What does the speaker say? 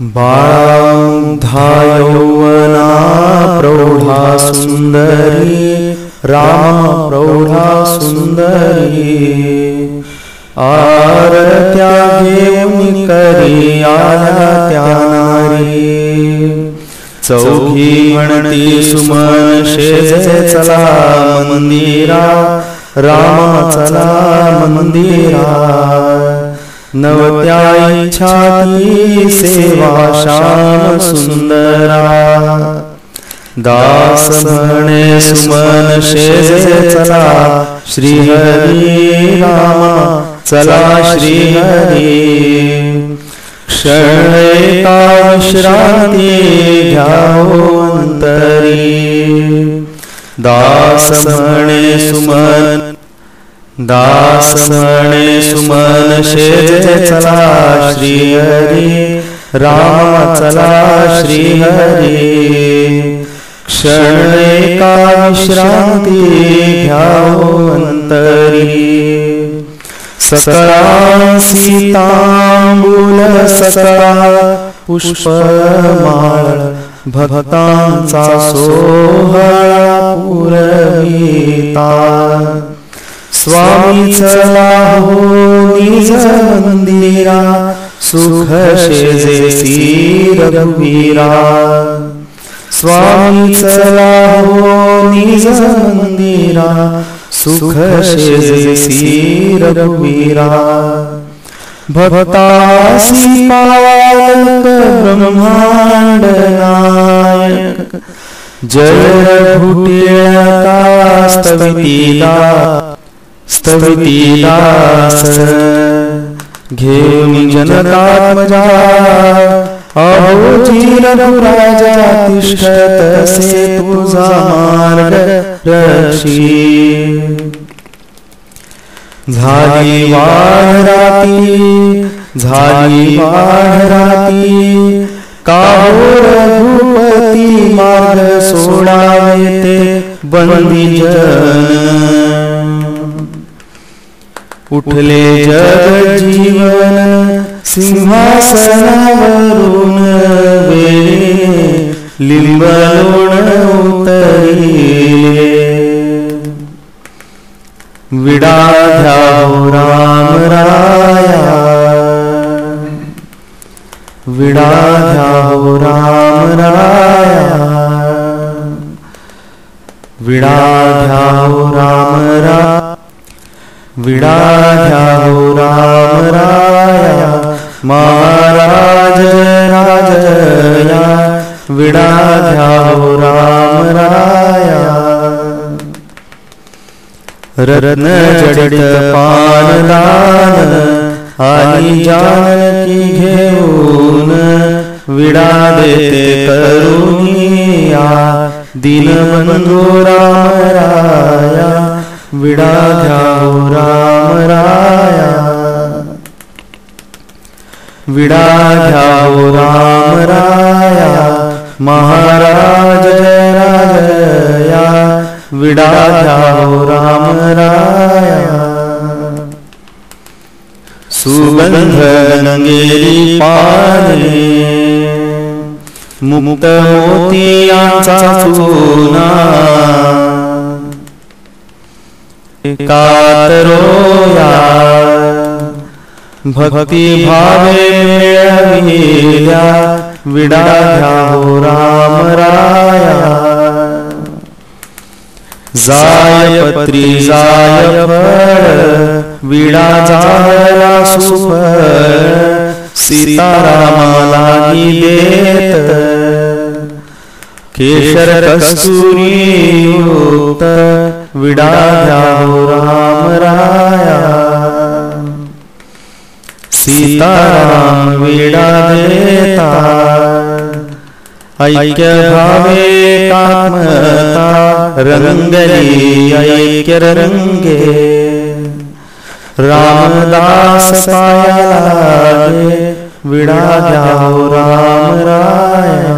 बाळांधा यौवना प्रौढा सुंदरी रामा प्रौढा सुंदरी आरत्या घेऊन करी आल्या त्या नारी चौघी म्हणती सुमन शेजे चला मंदिरा रामा चला मंदिरा नवत्या इच्छाती सेवा श्याम सुंदरा दास म्हणे सुमन शेजे चला श्रीहरी रामा चला श्रीहरी क्षण एका विश्रांती घ्यावो अंतरी दास म्हणे सुमन शेजे चला श्रीहरी रामा चला श्रीहरी क्षण एका विश्रांती घ्यावो अंतरी सकळांसी तांबूल सकळा पुष्पमाळ भक्तांचा सोहळा पुरविता स्वामी चला हो निज मंदिरा सुख शेजेसी रघुवीरा स्वामी चला हो निज मंदिरा सुख शेजेसी रघुवीरा भक्तासी पालक ब्रह्मांड नायक जय रघुटिळका स्तवितीदास घेऊन जनतात्मजा अहोजी रघुराजा तिष्ठत से तुझा मार्ग रक्षी झाली वाढराती काहो रघुपती मार्ग सोडावे ते बंदी जन उठले जग जीवन सिंहासनावरून वेळे लिंबलोण उतरिले विडा घ्यावो राम राया विडा घ्यावो राम राया विडा घ्यावो राम राया महाराज राजया विडा घ्यावो राम राया रत्न जडित पानदान आली जानकी घेऊन विडा देते करुणिया दीनबंधू राम राया विडा घ्यावो राम राया विडा घ्यावो राम राया महाराज राजया विडा घ्यावो राम राया सुगंध नंगेरी पाने मुक्त मोतियांचा चूना कातरोया भक्ती भावे मिळविल्या विडा घ्यावो राम राया जाय पत्री जाय फळ विडा जायला सुफळ सीतारामाला देत केशर कस्तुरी युक्त विडा घ्यावो राम राया सीताराम विडा देता ऐक्य भावे कात्मता रंगली ऐक्य रंगे रामदास पाया लागे विडा घ्यावो राम राया